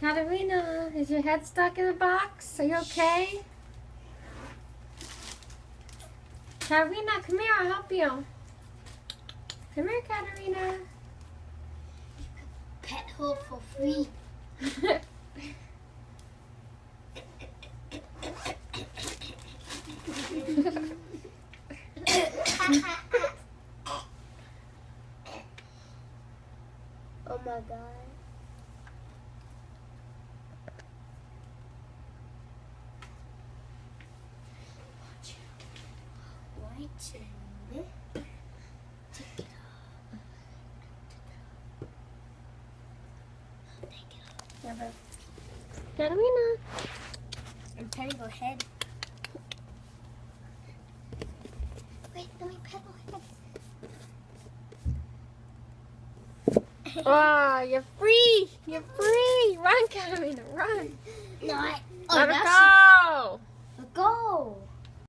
Katarina, is your head stuck in the box? Are you okay? Katarina, come here, I'll help you. Come here, Katarina. Pet her for free. Oh my God. Katarina. I'm petting her head. Wait, let me pet her head. Oh, you're free. You're free. Run, Katarina, run. No, Let her go. Go.